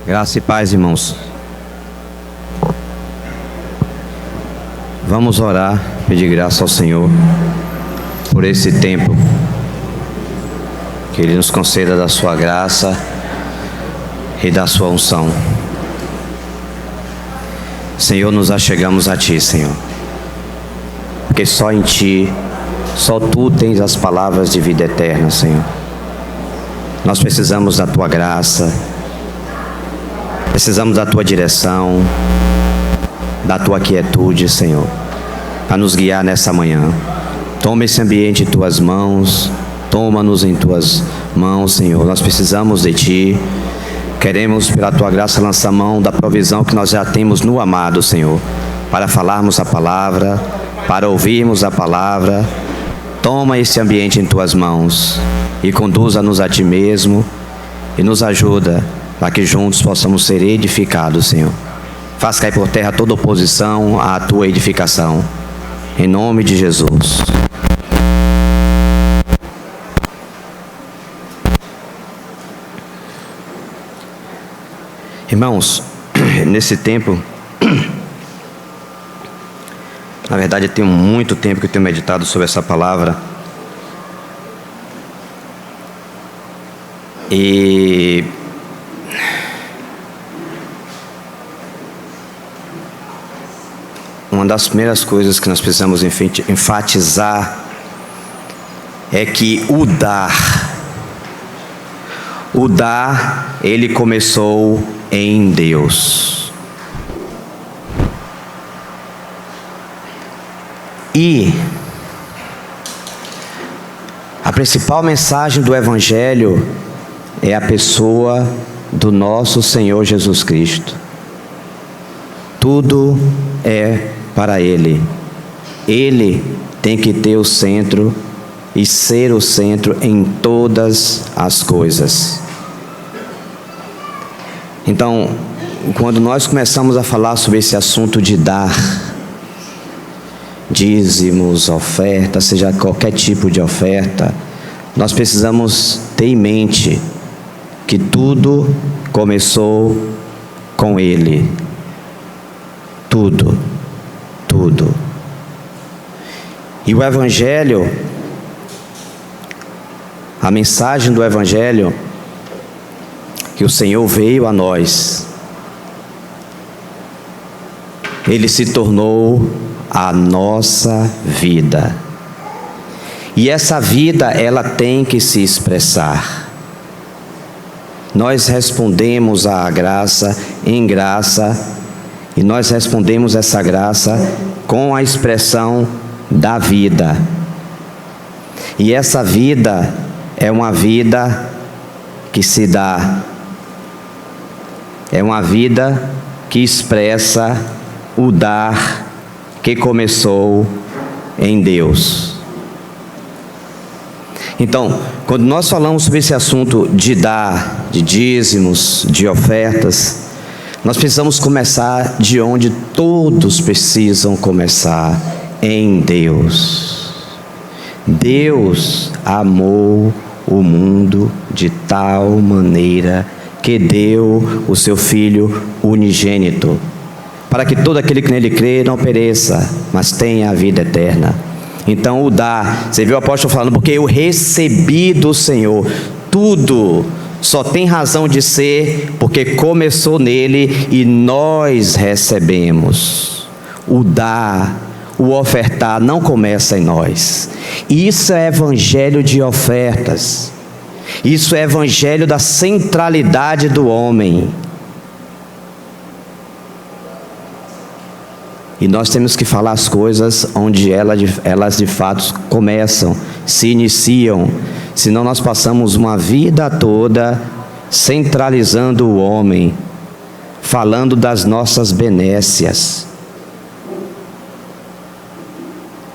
Graça e paz, irmãos. Vamos orar, pedir graça ao Senhor por esse tempo, que Ele nos conceda da sua graça e da sua unção. Senhor, nos achegamos a Ti, Senhor, porque só em Ti, só Tu tens as palavras de vida eterna, Senhor. Nós precisamos da Tua graça, precisamos da Tua direção, da Tua quietude, Senhor, para nos guiar nessa manhã. Toma esse ambiente em Tuas mãos, toma-nos em Tuas mãos, Senhor. Nós precisamos de Ti, queremos pela Tua graça lançar mão da provisão que nós já temos no amado, Senhor, para falarmos a palavra, para ouvirmos a palavra. Toma esse ambiente em Tuas mãos e conduza-nos a Ti mesmo e nos ajuda para que juntos possamos ser edificados, Senhor. Faz cair por terra toda oposição à Tua edificação, em nome de Jesus. Irmãos, nesse tempo, na verdade tem muito tempo que eu tenho meditado sobre essa palavra, e uma das primeiras coisas que nós precisamos enfatizar é que o dar, ele começou em Deus. E a principal mensagem do Evangelho é a pessoa do nosso Senhor Jesus Cristo. Tudo é para Ele. Ele tem que ter o centro e ser o centro em todas as coisas. Então, quando nós começamos a falar sobre esse assunto de dar, dízimos, oferta, seja qualquer tipo de oferta, nós precisamos ter em mente que tudo começou com Ele. Tudo. E o Evangelho, a mensagem do Evangelho, que o Senhor veio a nós, Ele se tornou a nossa vida. E essa vida, ela tem que se expressar. Nós respondemos à graça em graça, e nós respondemos essa graça com a expressão da vida. E essa vida é uma vida que se dá. É uma vida que expressa o dar que começou em Deus. Então, quando nós falamos sobre esse assunto de dar, de dízimos, de ofertas, nós precisamos começar de onde todos precisam começar, em Deus. Deus amou o mundo de tal maneira que deu o seu Filho unigênito, para que todo aquele que nele crê não pereça, mas tenha a vida eterna. Então o dar, você viu o apóstolo falando, porque eu recebi do Senhor. Tudo só tem razão de ser porque começou nele e nós recebemos. O dar, o ofertar não começa em nós. Isso é evangelho de ofertas. Isso é evangelho da centralidade do homem. E nós temos que falar as coisas onde elas de fato começam, se iniciam. Senão nós passamos uma vida toda centralizando o homem, falando das nossas benécias,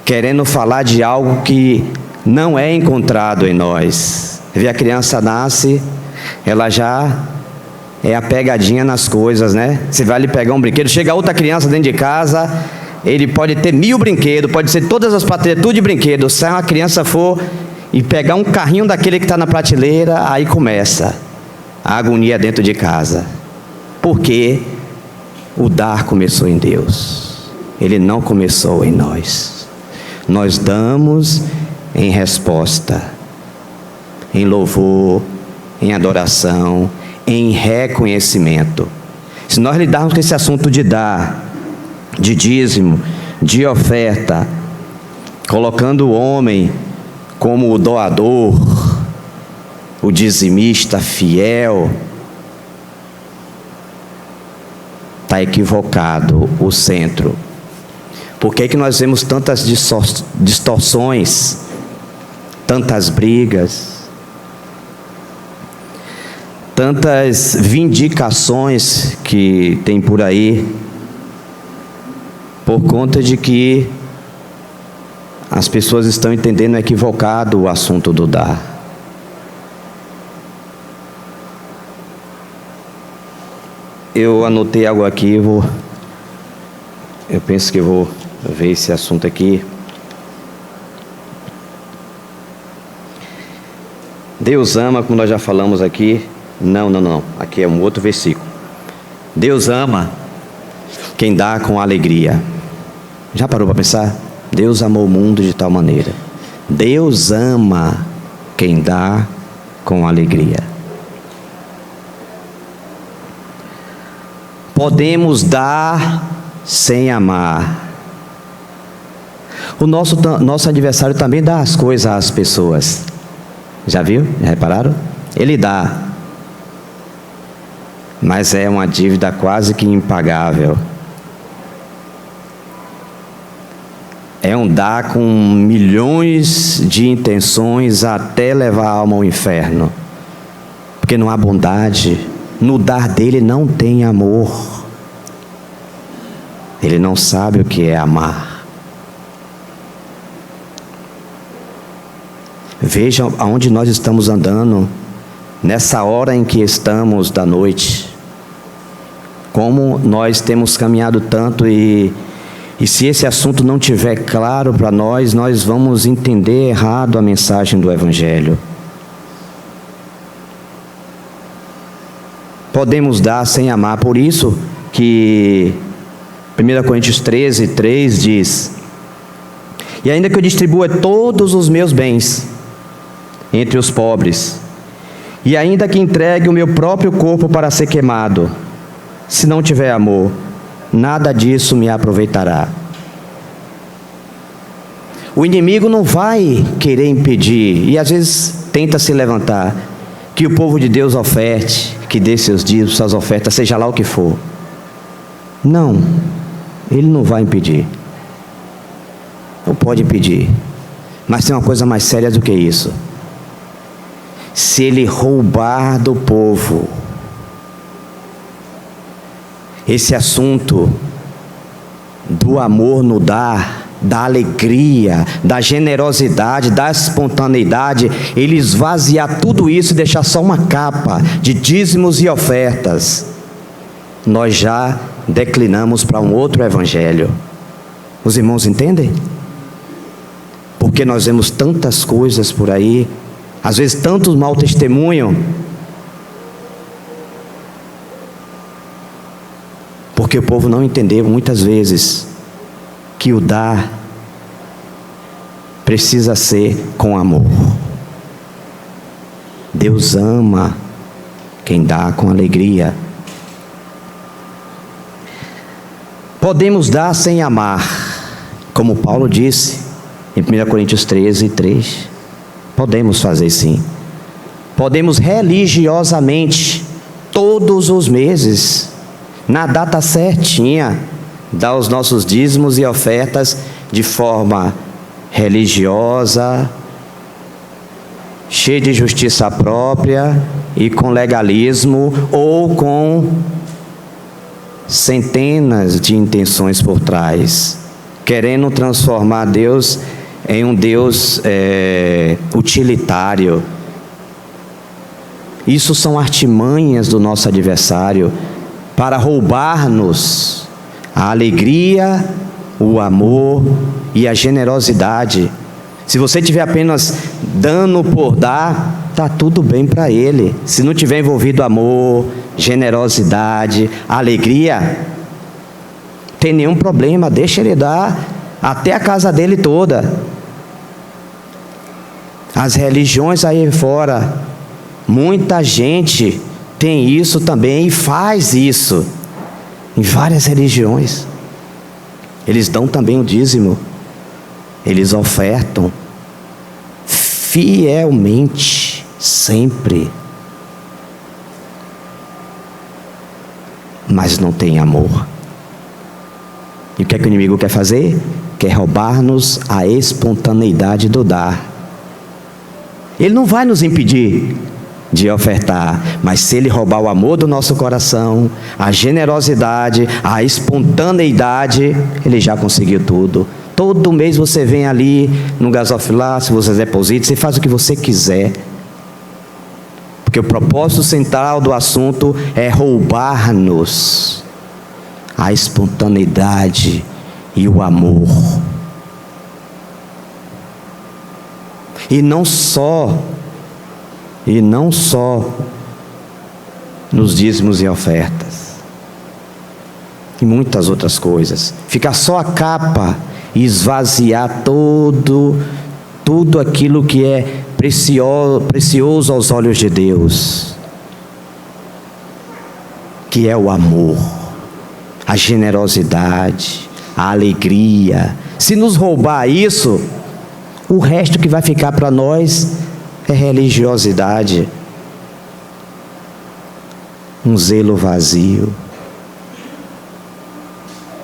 querendo falar de algo que não é encontrado em nós. Vê, a criança nasce, ela já é a pegadinha nas coisas, né? Você vai ali pegar um brinquedo, chega outra criança dentro de casa, ele pode ter 1000 brinquedos, pode ser todas as prateleiras, tudo de brinquedo. Se uma criança for e pegar um carrinho daquele que está na prateleira, aí começa a agonia dentro de casa. Porque o dar começou em Deus, ele não começou em nós. Nós damos em resposta, em louvor, em adoração, em reconhecimento. Se nós lidarmos com esse assunto de dar, de dízimo, de oferta, colocando o homem como o doador, o dizimista fiel, está equivocado o centro. Por que que nós vemos tantas distorções, tantas brigas, tantas vindicações que tem por aí, por conta de que as pessoas estão entendendo equivocado o assunto do dar. Eu anotei algo aqui, eu penso que eu vou ver esse assunto aqui. Deus ama, como nós já falamos aqui. Não. Aqui é um outro versículo. Deus ama quem dá com alegria. Já parou para pensar? Deus amou o mundo de tal maneira. Deus ama quem dá com alegria. Podemos dar sem amar. O nosso adversário também dá as coisas às pessoas. Já viu? Já repararam? Ele dá. Mas é uma dívida quase que impagável. É um dar com milhões de intenções até levar a alma ao inferno. Porque não há bondade. No dar dele não tem amor. Ele não sabe o que é amar. Vejam aonde nós estamos andando, nessa hora em que estamos da noite. Como nós temos caminhado tanto e se esse assunto não tiver claro para nós, nós vamos entender errado a mensagem do Evangelho. Podemos dar sem amar, por isso que 1 Coríntios 13:3 diz: e ainda que eu distribua todos os meus bens entre os pobres, e ainda que entregue o meu próprio corpo para ser queimado, se não tiver amor, nada disso me aproveitará. O inimigo não vai querer impedir, e às vezes tenta se levantar, que o povo de Deus oferte, que dê seus dízimos, suas ofertas, seja lá o que for. Não, ele não vai impedir. Ou pode impedir, mas tem uma coisa mais séria do que isso. Se ele roubar do povo, esse assunto do amor no dar, da alegria, da generosidade, da espontaneidade, ele esvaziar tudo isso e deixar só uma capa de dízimos e ofertas, nós já declinamos para um outro evangelho. Os irmãos entendem? Porque nós vemos tantas coisas por aí, às vezes tantos mau testemunho, porque o povo não entendeu muitas vezes que o dar precisa ser com amor. Deus ama quem dá com alegria. Podemos dar sem amar, como Paulo disse em 1 Coríntios 13:3. Podemos fazer sim. Podemos religiosamente, todos os meses, na data certinha, dar os nossos dízimos e ofertas de forma religiosa, cheia de justiça própria e com legalismo, ou com centenas de intenções por trás, querendo transformar Deus em um Deus utilitário. Isso são artimanhas do nosso adversário para roubar-nos a alegria, o amor e a generosidade. Se você estiver apenas dando por dar, tá tudo bem para ele. Se não tiver envolvido amor, generosidade, alegria, tem nenhum problema, deixa ele dar até a casa dele toda. As religiões aí fora, muita gente tem isso também e faz isso em várias religiões. Eles dão também o dízimo, eles ofertam fielmente, sempre, mas não tem amor. E o que é que o inimigo quer fazer? Quer roubar-nos a espontaneidade do dar. Ele não vai nos impedir de ofertar, mas se ele roubar o amor do nosso coração, a generosidade, a espontaneidade, ele já conseguiu tudo. Todo mês você vem ali no gasofilar, se você deposita, você faz o que você quiser. Porque o propósito central do assunto é roubar-nos a espontaneidade e o amor. E não só nos dízimos e ofertas, e muitas outras coisas. Ficar só a capa e esvaziar tudo aquilo que é precioso aos olhos de Deus, que é o amor, a generosidade, a alegria. Se nos roubar isso, o resto que vai ficar para nós é religiosidade, um zelo vazio.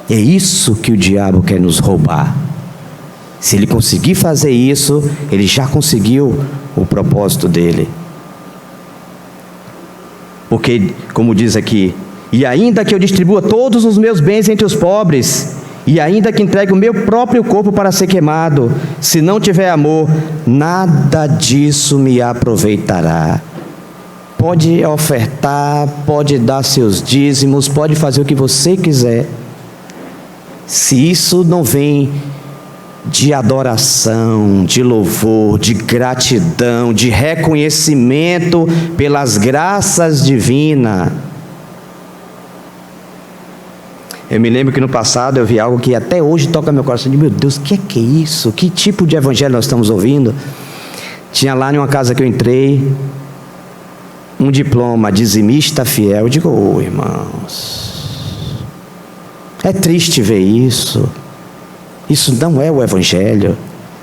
É isso que o diabo quer nos roubar. Se ele conseguir fazer isso, ele já conseguiu o propósito dele. Porque, como diz aqui, e ainda que eu distribua todos os meus bens entre os pobres, e ainda que entregue o meu próprio corpo para ser queimado, se não tiver amor, nada disso me aproveitará. Pode ofertar, pode dar seus dízimos, pode fazer o que você quiser. Se isso não vem de adoração, de louvor, de gratidão, de reconhecimento pelas graças divinas. Eu me lembro que no passado eu vi algo que até hoje toca meu coração. Meu Deus, o que é isso? Que tipo de evangelho nós estamos ouvindo? Tinha lá em uma casa que eu entrei, um diploma, dizimista fiel. Eu digo, irmãos, é triste ver isso. Isso não é o evangelho.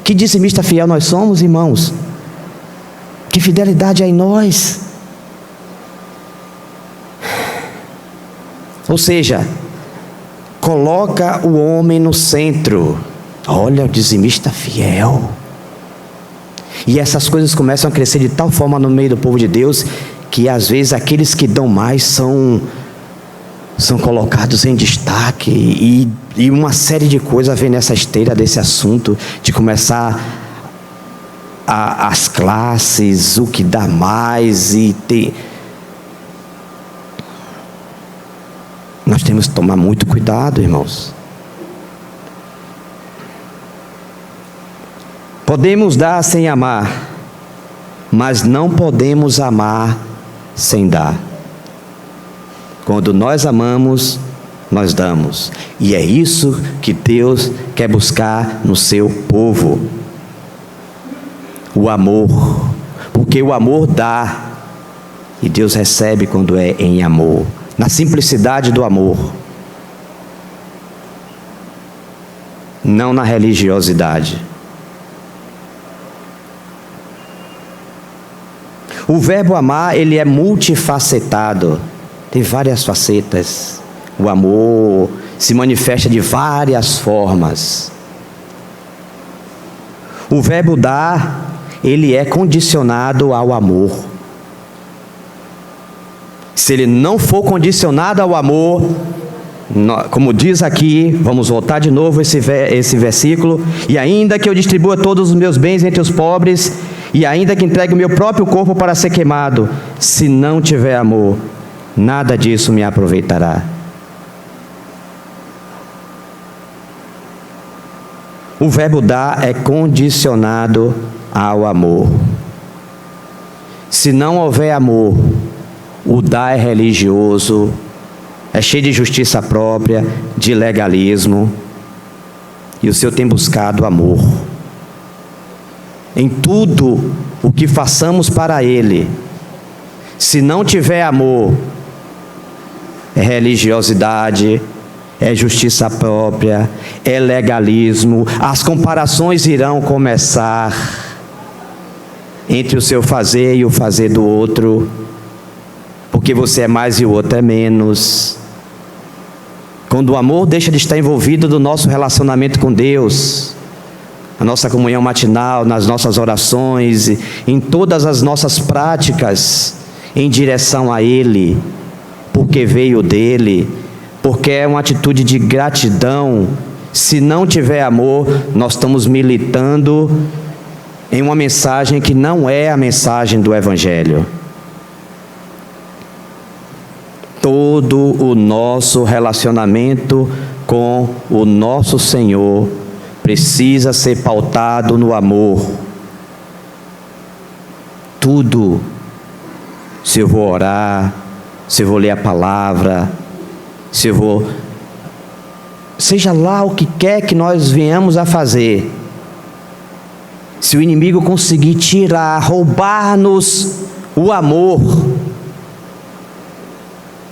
Que dizimista fiel nós somos, irmãos? Que fidelidade há em nós? Ou seja, coloca o homem no centro. Olha, o dizimista fiel. E essas coisas começam a crescer de tal forma no meio do povo de Deus, que às vezes aqueles que dão mais são colocados em destaque, e uma série de coisas vem nessa esteira desse assunto, de começar as classes, o que dá mais, e ter... Nós temos que tomar muito cuidado, irmãos. Podemos dar sem amar, mas não podemos amar sem dar. Quando nós amamos, nós damos. E é isso que Deus quer buscar no seu povo. O amor. Porque o amor dá, e Deus recebe quando é em amor. Na simplicidade do amor, não na religiosidade. O verbo amar, ele é multifacetado, tem várias facetas. O amor se manifesta de várias formas. O verbo dar, ele é condicionado ao amor. Se ele não for condicionado ao amor, como diz aqui, vamos voltar de novo esse versículo, e ainda que eu distribua todos os meus bens entre os pobres, e ainda que entregue o meu próprio corpo para ser queimado, se não tiver amor, nada disso me aproveitará. O verbo dar é condicionado ao amor. Se não houver amor, o dar é religioso, é cheio de justiça própria, de legalismo, e o Senhor tem buscado amor. Em tudo o que façamos para Ele, se não tiver amor, é religiosidade, é justiça própria, é legalismo, as comparações irão começar entre o seu fazer e o fazer do outro, porque você é mais e o outro é menos. Quando o amor deixa de estar envolvido no nosso relacionamento com Deus, a nossa comunhão matinal, nas nossas orações, em todas as nossas práticas em direção a Ele, porque veio dEle, porque é uma atitude de gratidão. Se não tiver amor, nós estamos militando em uma mensagem que não é a mensagem do Evangelho. Todo o nosso relacionamento com o nosso Senhor precisa ser pautado no amor. Tudo. Se eu vou orar, se eu vou ler a palavra, se eu vou... seja lá o que quer que nós venhamos a fazer, se o inimigo conseguir tirar, roubar-nos o amor,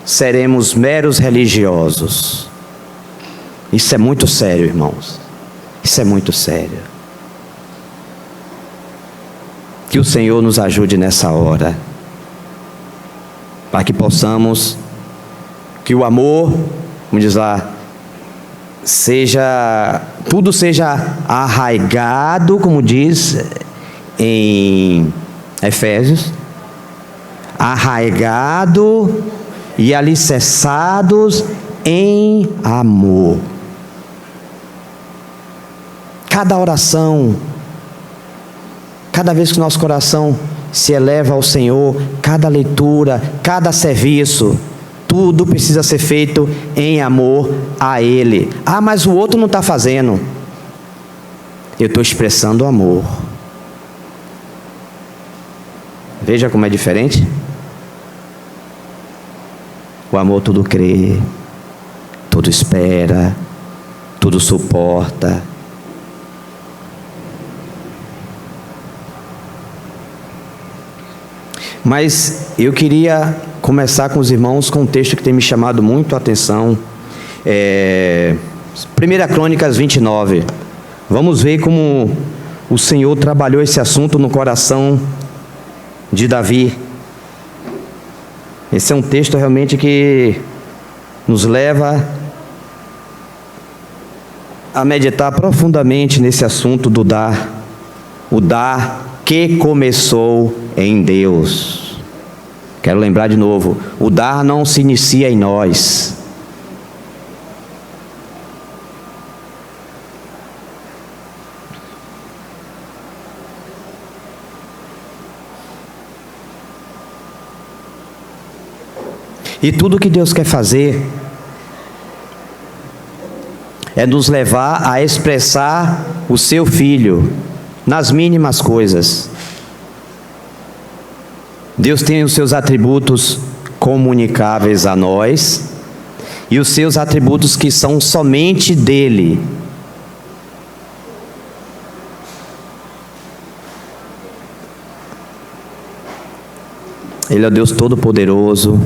seremos meros religiosos. Isso é muito sério, irmãos. Isso é muito sério. Que o Senhor nos ajude nessa hora, para que possamos, que o amor, vamos dizer lá, tudo seja arraigado, como diz em Efésios, arraigado e alicerçados em amor. Cada oração, cada vez que nosso coração se eleva ao Senhor, cada leitura, cada serviço, tudo precisa ser feito em amor a Ele. Ah, mas o outro não está fazendo. Eu estou expressando amor. Veja como é diferente. O amor tudo crê, tudo espera, tudo suporta. Mas eu queria começar com os irmãos com um texto que tem me chamado muito a atenção. 1 Crônicas 29. Vamos ver como o Senhor trabalhou esse assunto no coração de Davi. Esse é um texto realmente que nos leva a meditar profundamente nesse assunto do dar. O dar que começou em Deus. Quero lembrar de novo, o dar não se inicia em nós. E tudo que Deus quer fazer é nos levar a expressar o seu Filho nas mínimas coisas. Deus tem os seus atributos comunicáveis a nós e os seus atributos que são somente dele. Ele é o Deus Todo-Poderoso,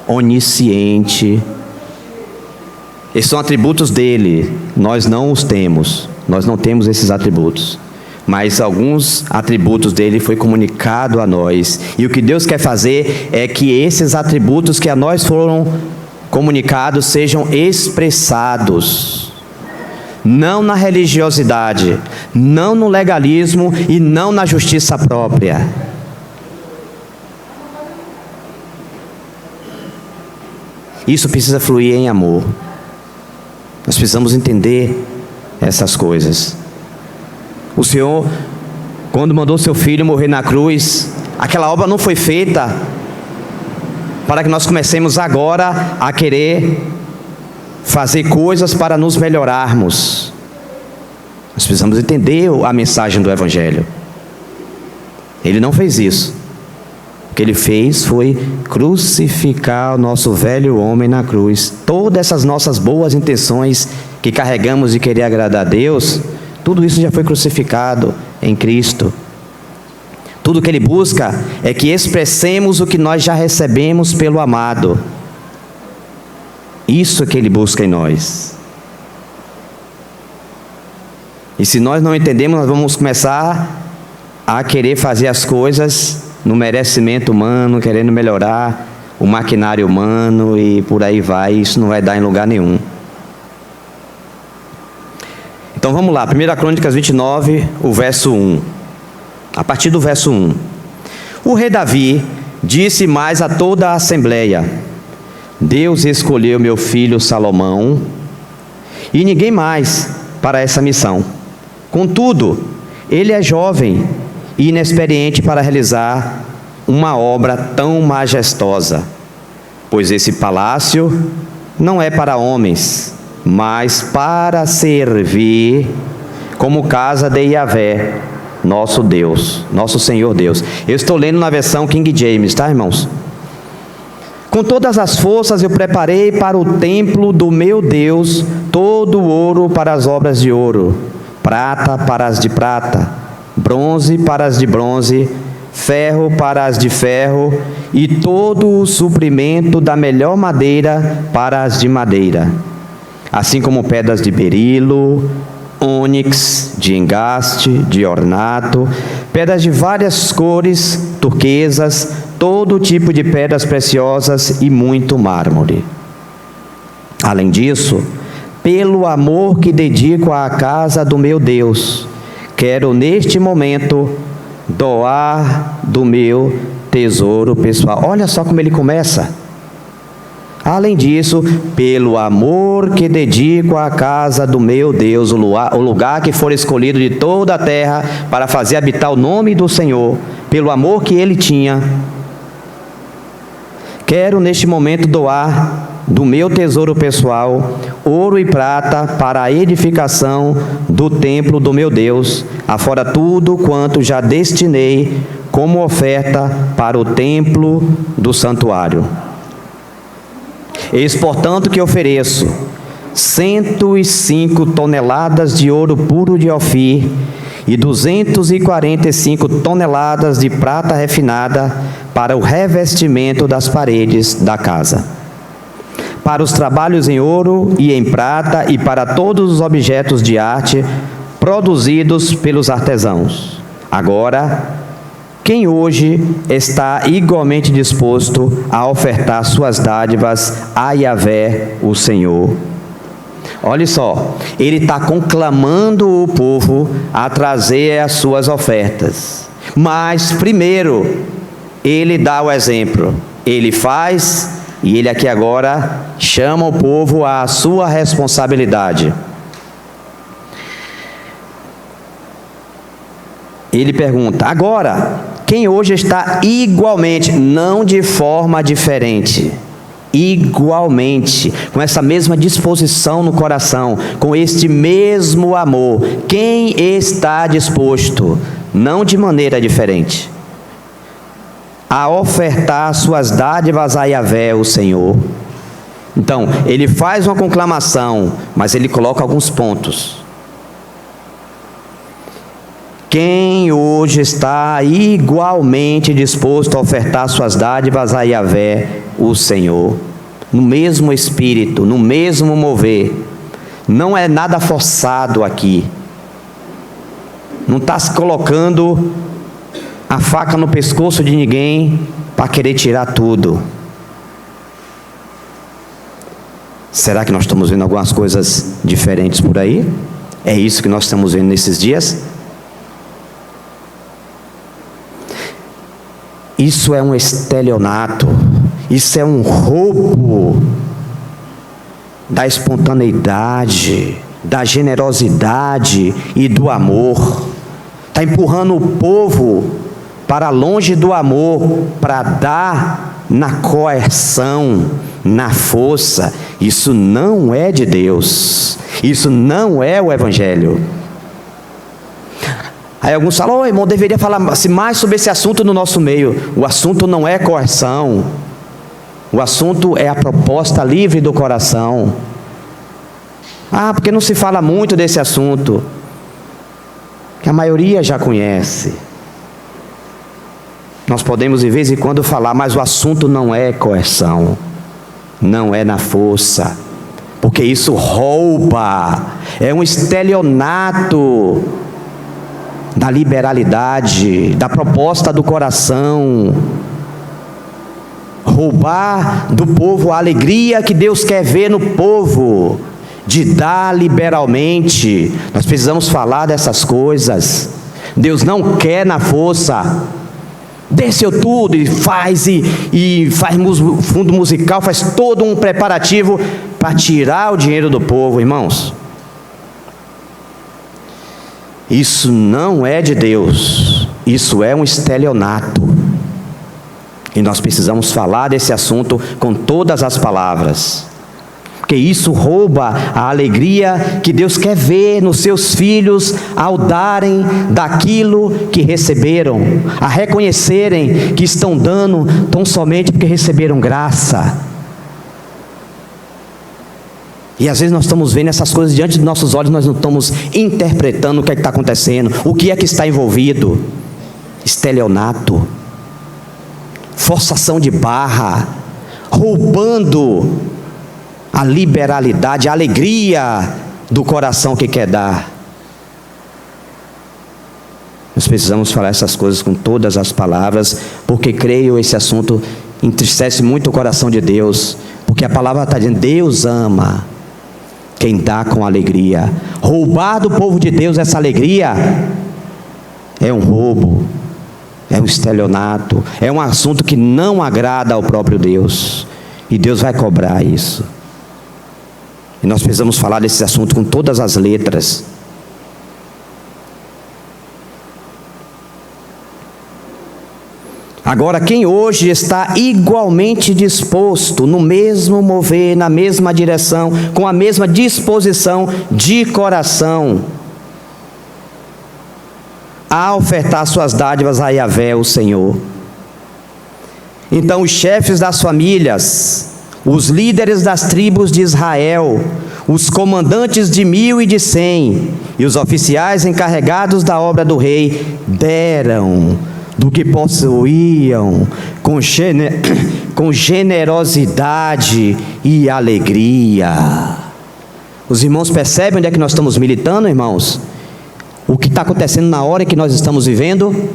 onisciente. Esses são atributos dele, nós não os temos, nós não temos esses atributos. Mas alguns atributos dele foi comunicado a nós. E o que Deus quer fazer é que esses atributos que a nós foram comunicados sejam expressados. Não na religiosidade, não no legalismo e não na justiça própria. Isso precisa fluir em amor. Nós precisamos entender essas coisas. O Senhor, quando mandou seu Filho morrer na cruz, aquela obra não foi feita para que nós comecemos agora a querer fazer coisas para nos melhorarmos. Nós precisamos entender a mensagem do Evangelho. Ele não fez isso. que ele fez foi crucificar o nosso velho homem na cruz. Todas essas nossas boas intenções que carregamos de querer agradar a Deus, tudo isso já foi crucificado em Cristo. Tudo que ele busca é que expressemos o que nós já recebemos pelo amado. Isso é que ele busca em nós. E se nós não entendemos, nós vamos começar a querer fazer as coisas no merecimento humano, querendo melhorar o maquinário humano e por aí vai. Isso não vai dar em lugar nenhum. Então vamos lá, 1 Crônicas 29, o verso 1. A partir do verso 1. O rei Davi disse mais a toda a assembleia: Deus escolheu meu filho Salomão e ninguém mais para essa missão. Contudo, ele é jovem e inexperiente para realizar uma obra tão majestosa, pois esse palácio não é para homens, mas para servir como casa de Yahvé, nosso Deus, nosso Senhor Deus. Eu estou lendo na versão King James, tá, irmãos? Com todas as forças eu preparei para o templo do meu Deus todo o ouro para as obras de ouro, prata para as de prata, bronze para as de bronze, ferro para as de ferro, e todo o suprimento da melhor madeira para as de madeira, assim como pedras de berilo, ônix, de engaste, de ornato, pedras de várias cores, turquesas, todo tipo de pedras preciosas e muito mármore. Além disso, pelo amor que dedico à casa do meu Deus, quero neste momento doar do meu tesouro pessoal. Olha só como ele começa. Além disso, pelo amor que dedico à casa do meu Deus, o lugar que for escolhido de toda a terra para fazer habitar o nome do Senhor, pelo amor que ele tinha, quero neste momento doar do meu tesouro pessoal ouro e prata para a edificação do templo do meu Deus, afora tudo quanto já destinei como oferta para o templo do santuário. Eis, portanto, que ofereço 105 toneladas de ouro puro de Ofir e 245 toneladas de prata refinada para o revestimento das paredes da casa, para os trabalhos em ouro e em prata e para todos os objetos de arte produzidos pelos artesãos. Agora, quem hoje está igualmente disposto a ofertar suas dádivas a Yahvé, o Senhor? Olha só, ele está conclamando o povo a trazer as suas ofertas. Mas, primeiro, ele dá o exemplo. Ele faz, e ele aqui agora chama o povo à sua responsabilidade. Ele pergunta: agora, quem hoje está igualmente, não de forma diferente, igualmente, com essa mesma disposição no coração, com este mesmo amor, quem está disposto, não de maneira diferente, a ofertar suas dádivas a Yahvé, o Senhor? Então, ele faz uma conclamação, mas ele coloca alguns pontos. Quem hoje está igualmente disposto a ofertar suas dádivas a Yahvé, o Senhor, no mesmo espírito, no mesmo mover, não é nada forçado aqui, não está se colocando a faca no pescoço de ninguém para querer tirar tudo. Será que nós estamos vendo algumas coisas diferentes por aí? É isso que nós estamos vendo nesses dias? Isso é um estelionato, isso é um roubo da espontaneidade, da generosidade e do amor. Está empurrando o povo para longe do amor, para dar na coerção, na força. Isso não é de Deus, isso não é o Evangelho. Aí alguns falam: irmão, deveria falar mais sobre esse assunto no nosso meio. O assunto não é coerção. O assunto é a proposta livre do coração. Porque não se fala muito desse assunto, que a maioria já conhece. Nós podemos de vez em quando falar, mas o assunto não é coerção, não é na força, porque isso rouba, é um estelionato da liberalidade, da proposta do coração. Roubar do povo a alegria que Deus quer ver no povo, de dar liberalmente. Nós precisamos falar dessas coisas. Deus não quer na força. Desceu tudo e faz fundo musical, faz todo um preparativo para tirar o dinheiro do povo, irmãos. Isso não é de Deus, isso é um estelionato. E nós precisamos falar desse assunto com todas as palavras, porque isso rouba a alegria que Deus quer ver nos seus filhos ao darem daquilo que receberam, a reconhecerem que estão dando tão somente porque receberam graça. E às vezes nós estamos vendo essas coisas diante dos nossos olhos, nós não estamos interpretando o que é que está acontecendo, o que é que está envolvido. Estelionato, forçação de barra, roubando a liberalidade, a alegria do coração que quer dar. Nós precisamos falar essas coisas com todas as palavras, porque creio esse assunto entristece muito o coração de Deus, porque a palavra está dizendo: Deus ama quem dá com alegria. Roubar do povo de Deus essa alegria é um roubo, é um estelionato, é um assunto que não agrada ao próprio Deus, e Deus vai cobrar isso. E nós precisamos falar desse assunto com todas as letras. Agora, quem hoje está igualmente disposto, no mesmo mover, na mesma direção, com a mesma disposição de coração, a ofertar suas dádivas a Yahvé, o Senhor. Então os chefes das famílias, os líderes das tribos de Israel, os comandantes de 1000 e de 100, e os oficiais encarregados da obra do rei, deram do que possuíam com generosidade e alegria. Os irmãos percebem onde é que nós estamos militando, irmãos? O que está acontecendo na hora que nós estamos vivendo?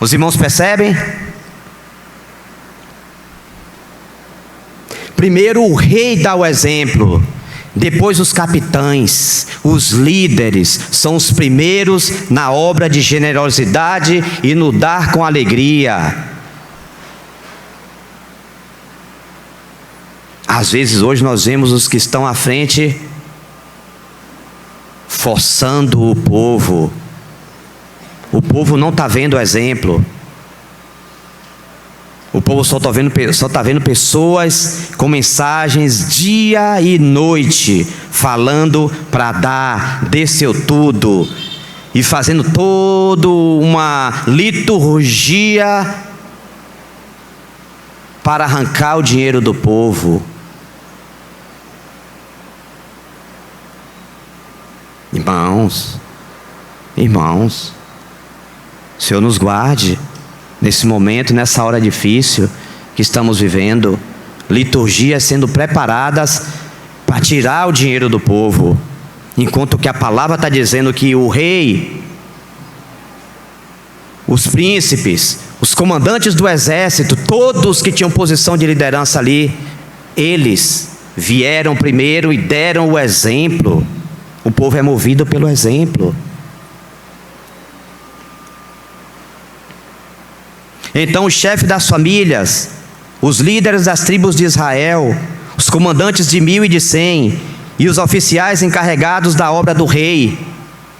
Os irmãos percebem? Primeiro o rei dá o exemplo, depois os capitães, os líderes, são os primeiros na obra de generosidade e no dar com alegria. Às vezes hoje nós vemos os que estão à frente forçando o povo não está vendo o exemplo. O povo só está vendo pessoas com mensagens dia e noite, falando para dar, dê seu tudo, e fazendo toda uma liturgia para arrancar o dinheiro do povo. Irmãos, o Senhor nos guarde nesse momento, nessa hora difícil que estamos vivendo, liturgias sendo preparadas para tirar o dinheiro do povo, enquanto que a palavra está dizendo que o rei, os príncipes, os comandantes do exército, todos que tinham posição de liderança ali, eles vieram primeiro e deram o exemplo. O povo é movido pelo exemplo. Então o chefe das famílias, os líderes das tribos de Israel, os comandantes de 1000 e de 100, e os oficiais encarregados da obra do rei,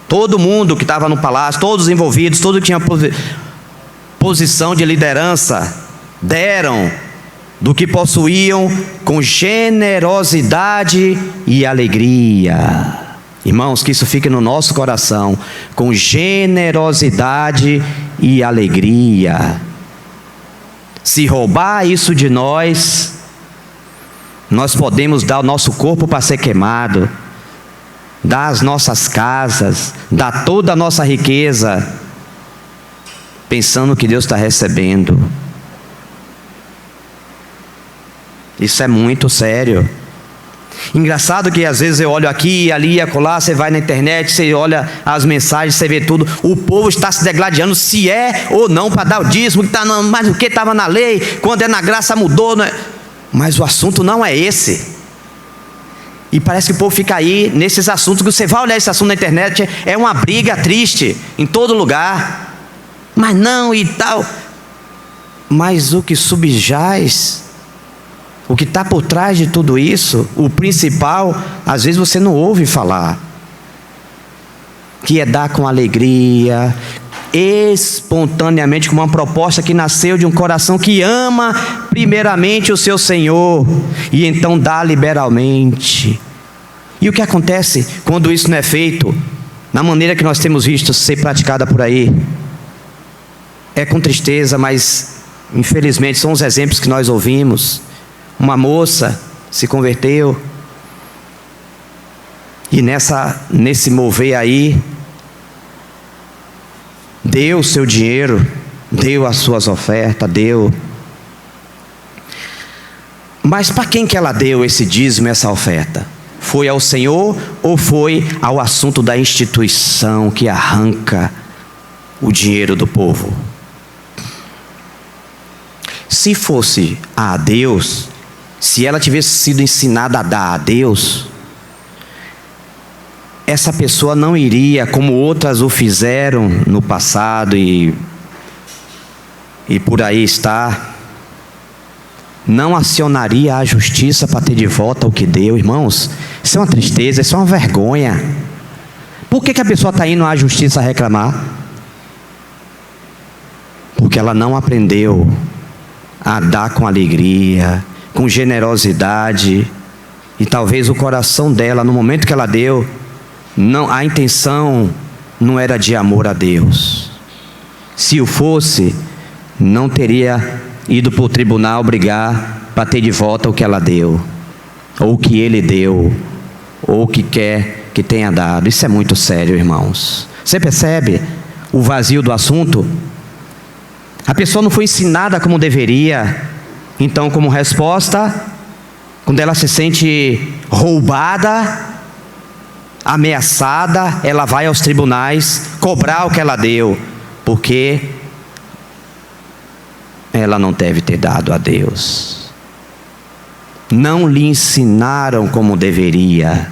todo mundo que estava no palácio, todos envolvidos, todos que tinham posição de liderança, deram do que possuíam com generosidade e alegria. Irmãos, que isso fique no nosso coração, com generosidade e alegria. Se roubar isso de nós, nós podemos dar o nosso corpo para ser queimado, dar as nossas casas, dar toda a nossa riqueza, pensando que Deus está recebendo. Isso é muito sério. Engraçado que às vezes eu olho aqui, ali, acolá, você vai na internet, você olha as mensagens, você vê tudo, o povo está se degladiando se é ou não para dar o dízimo, mas o que estava na lei, quando é na graça mudou, não é? Mas o assunto não é esse. E parece que o povo fica aí nesses assuntos, que você vai olhar esse assunto na internet, é uma briga triste em todo lugar, mas não e tal. Mas o que subjaz, o que está por trás de tudo isso, o principal, às vezes você não ouve falar, que é dar com alegria, espontaneamente, com uma proposta que nasceu de um coração que ama primeiramente o seu Senhor, e então dá liberalmente. E o que acontece quando isso não é feito, na maneira que nós temos visto ser praticada por aí? É com tristeza, mas infelizmente são os exemplos que nós ouvimos. Uma moça se converteu e nesse mover aí, deu o seu dinheiro, deu as suas ofertas, deu. Mas para quem que ela deu esse dízimo, essa oferta? Foi ao Senhor ou foi ao assunto da instituição que arranca o dinheiro do povo? Se fosse a Deus, se ela tivesse sido ensinada a dar a Deus, essa pessoa não iria, como outras o fizeram no passado e por aí está, não acionaria a justiça para ter de volta o que deu. Irmãos, isso é uma tristeza, isso é uma vergonha. Por que a pessoa está indo à justiça reclamar? Porque ela não aprendeu a dar com alegria, com generosidade, e talvez o coração dela, no momento que ela deu, a intenção não era de amor a Deus. Se o fosse, não teria ido para o tribunal brigar para ter de volta o que ela deu, ou o que ele deu, ou o que quer que tenha dado. Isso é muito sério, irmãos. Você percebe o vazio do assunto? A pessoa não foi ensinada como deveria. Então, como resposta, quando ela se sente roubada, ameaçada, ela vai aos tribunais cobrar o que ela deu, porque ela não deve ter dado a Deus. Não lhe ensinaram como deveria.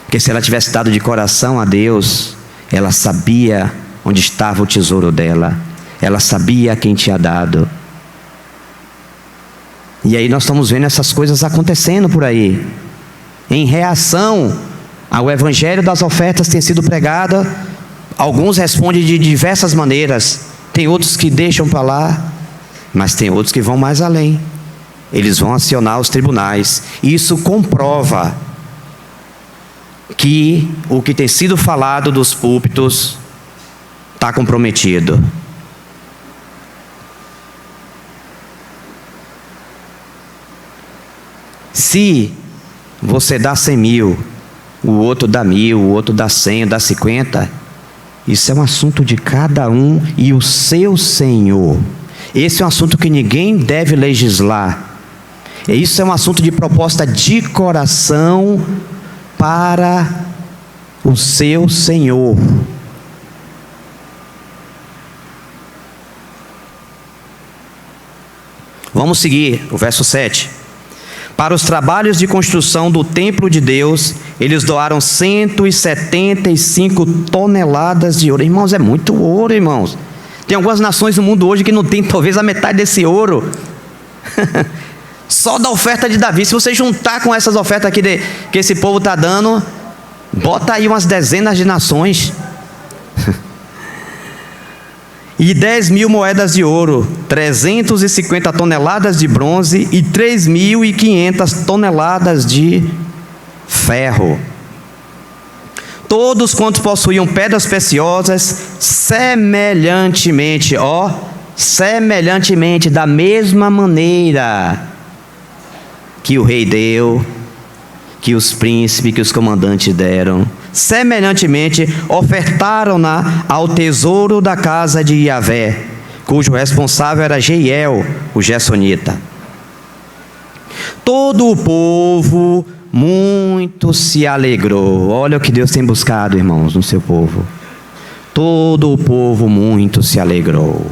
Porque se ela tivesse dado de coração a Deus, ela sabia onde estava o tesouro dela. Ela sabia quem tinha dado. E aí nós estamos vendo essas coisas acontecendo por aí. Em reação ao evangelho das ofertas ter sido pregado, alguns respondem de diversas maneiras. Tem outros que deixam para lá, mas tem outros que vão mais além. Eles vão acionar os tribunais. Isso comprova que o que tem sido falado dos púlpitos está comprometido. Se você dá 100 mil, o outro dá 1000, o outro dá 100, dá 50, isso é um assunto de cada um e o seu Senhor. Esse é um assunto que ninguém deve legislar. Isso é um assunto de proposta de coração para o seu Senhor. Vamos seguir o verso 7. Para os trabalhos de construção do templo de Deus, eles doaram 175 toneladas de ouro. Irmãos, é muito ouro, irmãos. Tem algumas nações no mundo hoje que não tem talvez a metade desse ouro. Só da oferta de Davi. Se você juntar com essas ofertas aqui que esse povo está dando, bota aí umas dezenas de nações. E 10.000 moedas de ouro, 350 toneladas de bronze e 3.500 toneladas de ferro. Todos quantos possuíam pedras preciosas, semelhantemente, da mesma maneira que o rei deu, que os príncipes, que os comandantes deram, semelhantemente ofertaram-na ao tesouro da casa de Yahvé, cujo responsável era Jeiel, o Gersonita. Todo o povo muito se alegrou. Olha o que Deus tem buscado, irmãos, no seu povo. Todo o povo muito se alegrou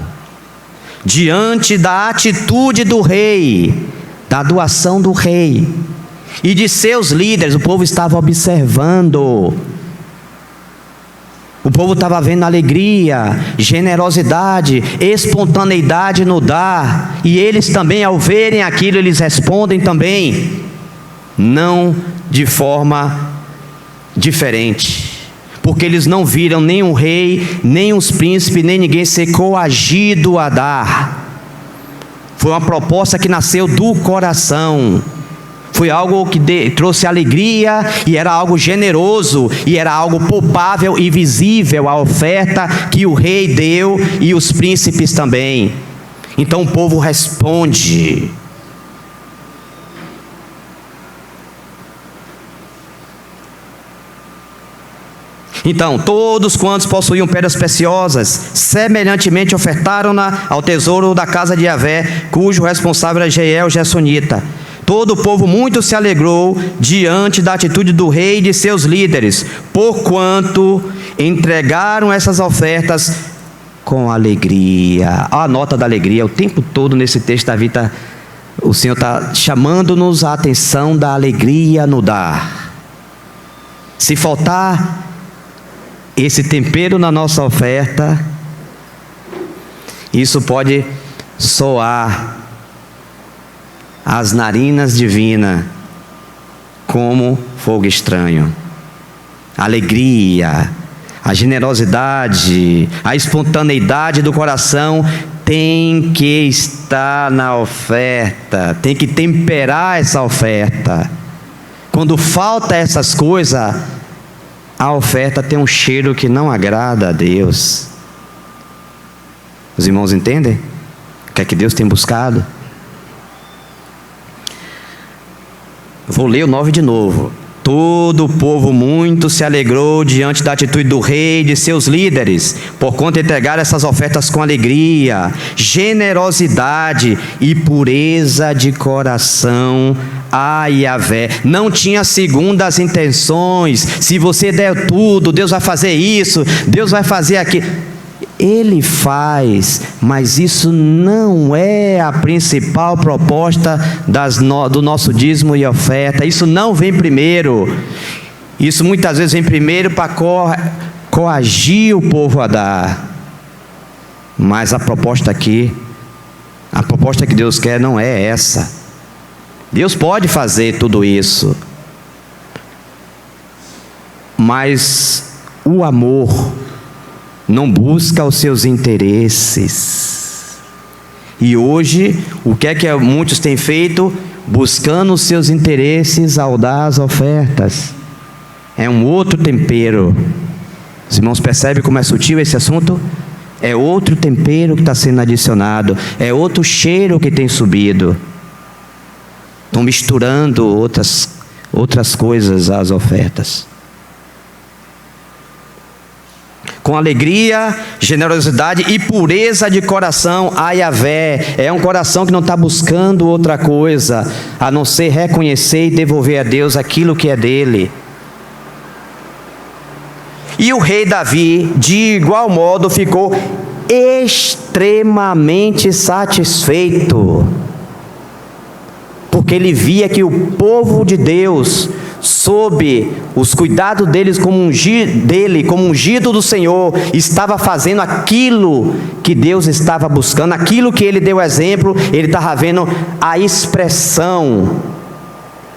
diante da atitude do rei, da doação do rei e de seus líderes. O povo estava observando. O povo estava vendo alegria, generosidade, espontaneidade no dar. E eles também, ao verem aquilo, eles respondem também, não de forma diferente, porque eles não viram nem o rei, nem os príncipes, nem ninguém ser coagido a dar. Foi uma proposta que nasceu do coração. Foi algo que trouxe alegria, e era algo generoso, e era algo palpável e visível, a oferta que o rei deu e os príncipes também. Então o povo responde. Então, todos quantos possuíam pedras preciosas, semelhantemente ofertaram-na ao tesouro da casa de Yahvé, cujo responsável era Jeiel, Gersonita. Todo o povo muito se alegrou diante da atitude do rei e de seus líderes, porquanto entregaram essas ofertas com alegria. A nota da alegria, o tempo todo nesse texto da vida, o Senhor está chamando-nos a atenção da alegria no dar. Se faltar esse tempero na nossa oferta, isso pode soar às narinas divinas como fogo estranho. A alegria, a generosidade, a espontaneidade do coração tem que estar na oferta, tem que temperar essa oferta. Quando falta essas coisas, a oferta tem um cheiro que não agrada a Deus. Os irmãos entendem? O que é que Deus tem buscado? Vou ler o 9 de novo. Todo o povo muito se alegrou diante da atitude do rei e de seus líderes, porquanto entregaram essas ofertas com alegria, generosidade e pureza de coração a Yahvé. Não tinha segundas intenções. Se você der tudo, Deus vai fazer isso, Deus vai fazer aquilo. Ele faz, mas isso não é a principal proposta do nosso dízimo e oferta. Isso não vem primeiro. Isso muitas vezes vem primeiro para coagir o povo a dar. Mas a proposta que Deus quer não é essa. Deus pode fazer tudo isso, mas o amor não busca os seus interesses. E hoje, o que é que muitos têm feito? Buscando os seus interesses ao dar as ofertas. É um outro tempero. Os irmãos percebem como é sutil esse assunto? É outro tempero que está sendo adicionado. É outro cheiro que tem subido. Estão misturando outras coisas às ofertas. Com alegria, generosidade e pureza de coração a Yahvé. É um coração que não está buscando outra coisa a não ser reconhecer e devolver a Deus aquilo que é dele. E o rei Davi, de igual modo, ficou extremamente satisfeito, porque ele via que o povo de Deus, sob os cuidados deles como ungido do Senhor, estava fazendo aquilo que Deus estava buscando, aquilo que ele deu exemplo. Ele estava vendo a expressão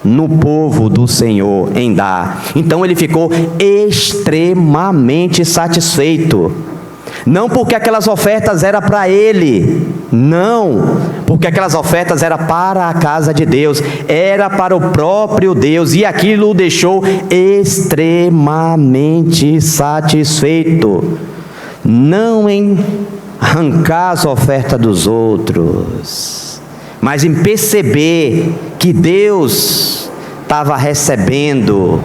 no povo do Senhor em dar. Então ele ficou extremamente satisfeito. Não porque aquelas ofertas eram para ele, não, porque aquelas ofertas eram para a casa de Deus, era para o próprio Deus, e aquilo o deixou extremamente satisfeito. Não em arrancar as ofertas dos outros, mas em perceber que Deus estava recebendo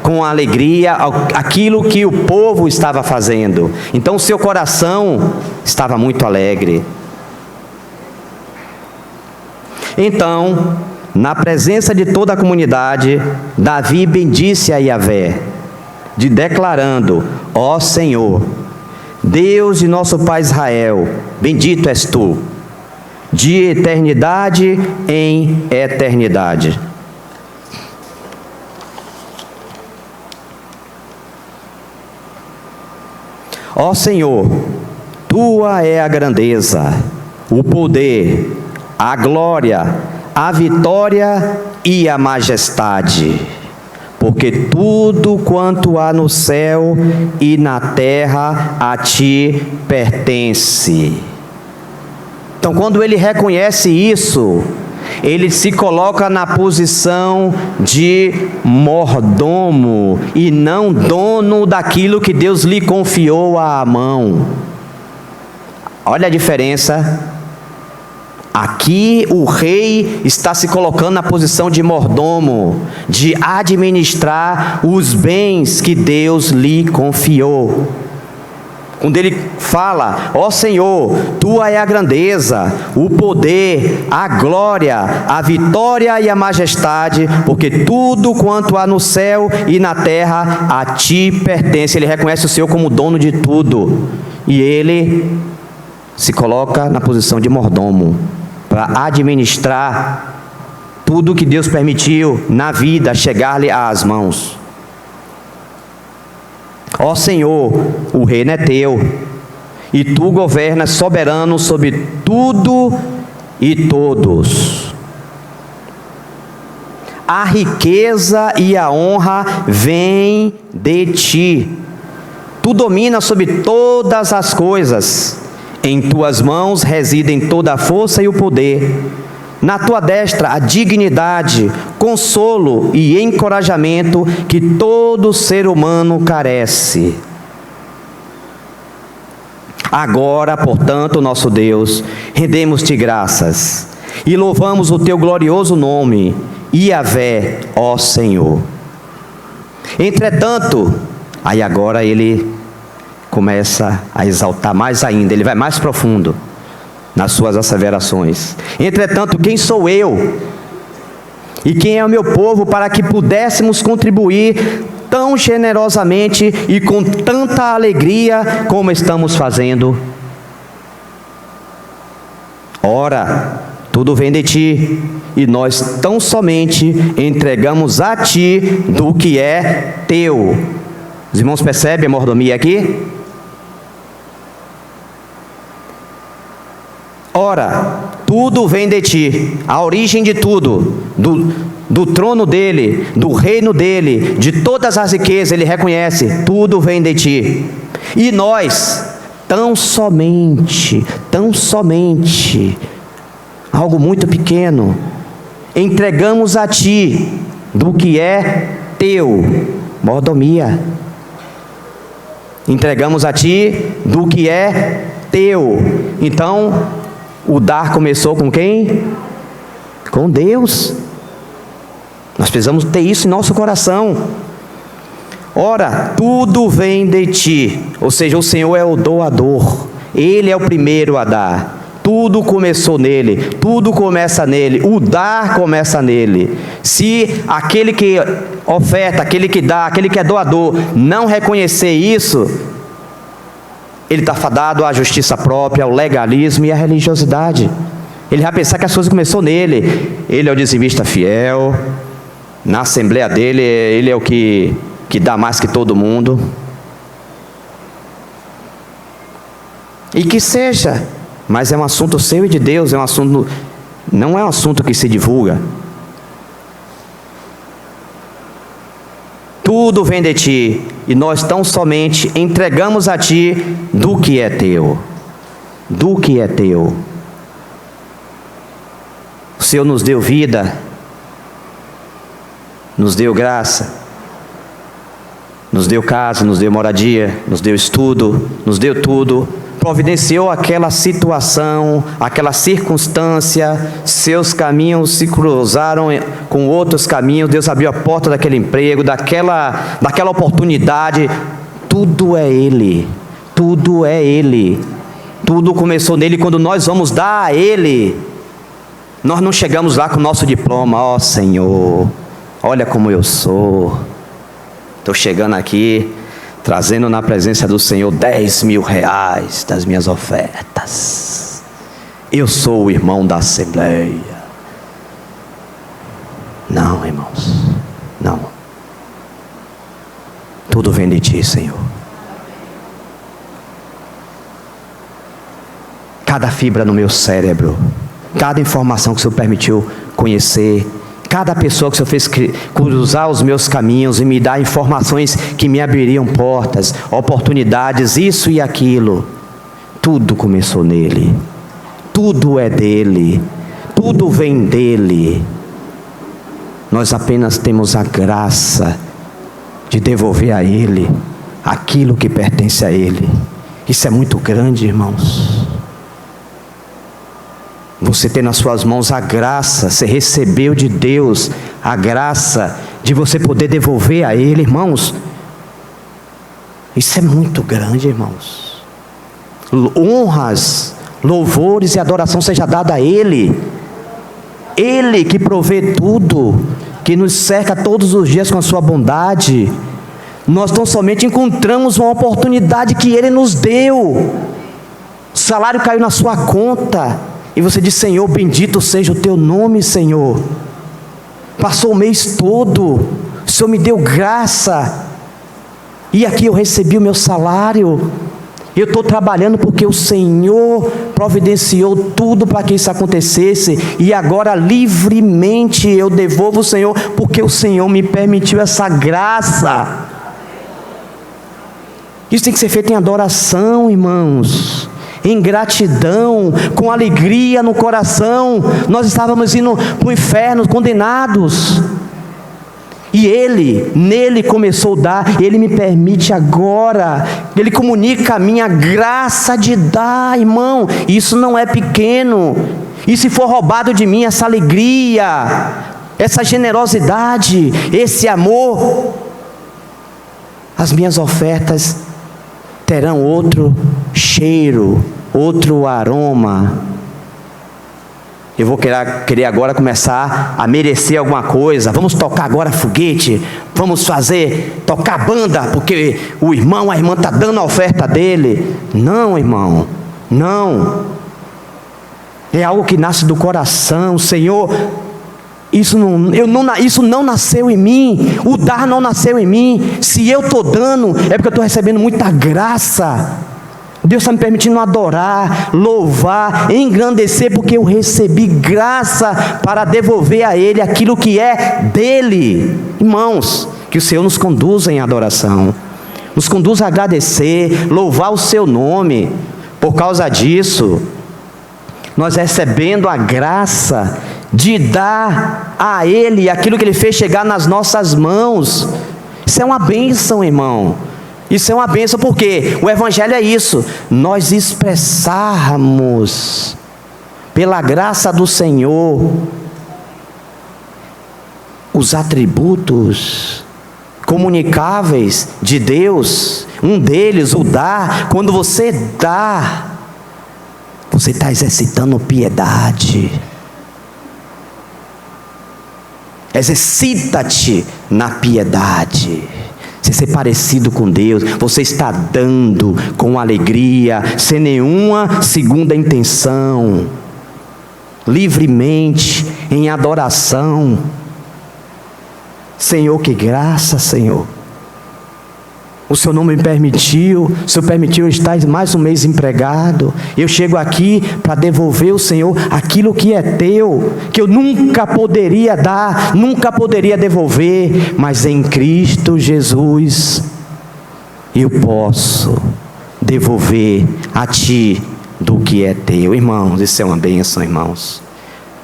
com alegria aquilo que o povo estava fazendo. Então seu coração estava muito alegre. Então, na presença de toda a comunidade, Davi bendisse a Yahvé, declarando: ó Senhor, Deus de nosso Pai Israel, bendito és tu, de eternidade em eternidade. Ó Senhor, tua é a grandeza, o poder, a glória, a vitória e a majestade, porque tudo quanto há no céu e na terra a ti pertence. Então, quando ele reconhece isso, ele se coloca na posição de mordomo e não dono daquilo que Deus lhe confiou à mão. Olha a diferença. Aqui o rei está se colocando na posição de mordomo, de administrar os bens que Deus lhe confiou. Quando ele fala: ó Senhor, tua é a grandeza, o poder, a glória, a vitória e a majestade, porque tudo quanto há no céu e na terra a ti pertence. Ele reconhece o Senhor como dono de tudo, e ele se coloca na posição de mordomo, para administrar tudo que Deus permitiu na vida chegar-lhe às mãos. Ó Senhor, o reino é teu, e tu governas soberano sobre tudo e todos. A riqueza e a honra vêm de ti. Tu dominas sobre todas as coisas. Em tuas mãos residem toda a força e o poder. Na tua destra a dignidade, consolo e encorajamento que todo ser humano carece. Agora, portanto, nosso Deus, rendemos-te graças e louvamos o teu glorioso nome, Yahvé, ó Senhor. Entretanto, aí agora ele começa a exaltar mais ainda, ele vai mais profundo nas suas asseverações. Entretanto, quem sou eu e quem é o meu povo para que pudéssemos contribuir tão generosamente e com tanta alegria como estamos fazendo? Ora, tudo vem de ti, e nós tão somente entregamos a ti do que é teu. Os irmãos percebem a mordomia aqui? Ora, tudo vem de ti, a origem de tudo, do trono dele, do reino dele, de todas as riquezas, ele reconhece, tudo vem de ti. E nós, tão somente, algo muito pequeno, entregamos a ti do que é teu, mordomia. Entregamos a ti do que é teu. Então, o dar começou com quem? Com Deus. Nós precisamos ter isso em nosso coração. Ora, tudo vem de ti, ou seja, o Senhor é o doador, Ele é o primeiro a dar. Tudo começou nele, tudo começa nele, o dar começa nele. Se aquele que oferta, aquele que dá, aquele que é doador, não reconhecer isso, ele está fadado à justiça própria, ao legalismo e à religiosidade. Ele vai pensar que as coisas começou nele. Ele é o dizimista fiel, na assembleia dele, ele é o que dá mais que todo mundo. E que seja, mas é um assunto seu e de Deus, é um assunto, não é um assunto que se divulga. Tudo vem de ti, e nós tão somente entregamos a Ti do que é Teu. Do que é Teu. O Senhor nos deu vida, nos deu graça, nos deu casa, nos deu moradia, nos deu estudo, nos deu tudo. Providenciou aquela situação, aquela circunstância, seus caminhos se cruzaram com outros caminhos, Deus abriu a porta daquele emprego, daquela oportunidade. Tudo é Ele, tudo é Ele, tudo começou nele. Quando nós vamos dar a Ele, nós não chegamos lá com o nosso diploma, ó Senhor, olha como eu sou, estou chegando aqui, trazendo na presença do Senhor 10.000 reais das minhas ofertas. Eu sou o irmão da Assembleia. Não, irmãos, não. Tudo vem de Ti, Senhor. Cada fibra no meu cérebro, cada informação que o Senhor permitiu conhecer, cada pessoa que o Senhor fez cruzar os meus caminhos e me dar informações que me abririam portas, oportunidades, isso e aquilo, tudo começou nele, tudo é dele, tudo vem dele. Nós apenas temos a graça de devolver a Ele aquilo que pertence a Ele. Isso é muito grande, irmãos. Você tem nas suas mãos a graça, você recebeu de Deus a graça de você poder devolver a Ele, irmãos. Isso é muito grande, irmãos. Honras, louvores e adoração seja dada a Ele. Ele que provê tudo, que nos cerca todos os dias com a sua bondade. Nós tão somente encontramos uma oportunidade que Ele nos deu. O salário caiu na sua conta. E você diz: Senhor, bendito seja o Teu nome, Senhor. Passou o mês todo, o Senhor me deu graça, e aqui eu recebi o meu salário. Eu estou trabalhando porque o Senhor providenciou tudo para que isso acontecesse, e agora livremente eu devolvo o Senhor, porque o Senhor me permitiu essa graça. Isso tem que ser feito em adoração, irmãos, em gratidão, com alegria no coração. Nós estávamos indo para o inferno, condenados, e nele começou a dar, Ele me permite agora, Ele comunica a minha graça de dar, irmão. Isso não é pequeno, e se for roubado de mim essa alegria, essa generosidade, esse amor, as minhas ofertas terão outro cheiro, outro aroma. Eu vou querer agora começar a merecer alguma coisa. Vamos tocar agora foguete, vamos tocar banda, porque o irmão, a irmã está dando a oferta dele. Não, irmão, não. É algo que nasce do coração. Senhor, isso não nasceu em mim, o dar não nasceu em mim. Se eu estou dando, é porque eu estou recebendo muita graça. Deus está me permitindo adorar, louvar, engrandecer, porque eu recebi graça para devolver a Ele aquilo que é dele. Irmãos, que o Senhor nos conduza em adoração, nos conduza a agradecer, louvar o Seu nome. Por causa disso, nós recebendo a graça de dar a Ele aquilo que Ele fez chegar nas nossas mãos. Isso é uma bênção, irmão. Isso é uma bênção, porque o Evangelho é isso: nós expressarmos pela graça do Senhor os atributos comunicáveis de Deus. Um deles, o dar. Quando você dá, você está exercitando piedade. Exercita-te na piedade. Você ser parecido com Deus. Você está dando com alegria, sem nenhuma segunda intenção, livremente, em adoração. Senhor, que graça, Senhor. O Senhor não me permitiu, o Senhor permitiu eu estar mais um mês empregado. Eu chego aqui para devolver ao Senhor aquilo que é teu, que eu nunca poderia dar, nunca poderia devolver, mas em Cristo Jesus eu posso devolver a ti do que é teu. Irmãos, isso é uma bênção, irmãos.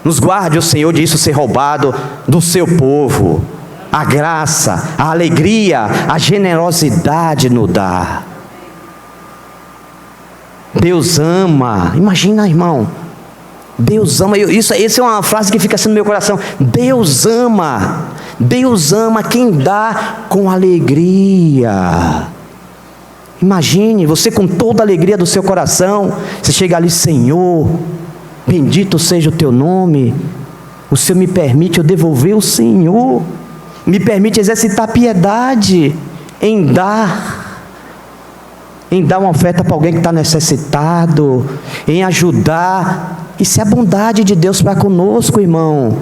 Nos guarde o Senhor disso ser roubado do seu povo. A graça, a alegria, a generosidade no dar. Deus ama. Imagina, irmão. Deus ama. Essa é uma frase que fica assim no meu coração. Deus ama. Deus ama quem dá com alegria. Imagine, você com toda a alegria do seu coração, você chega ali, Senhor, bendito seja o teu nome, o Senhor me permite eu devolver o Senhor, me permite exercitar piedade em dar uma oferta para alguém que está necessitado, em ajudar. Isso é a bondade de Deus para conosco, irmão.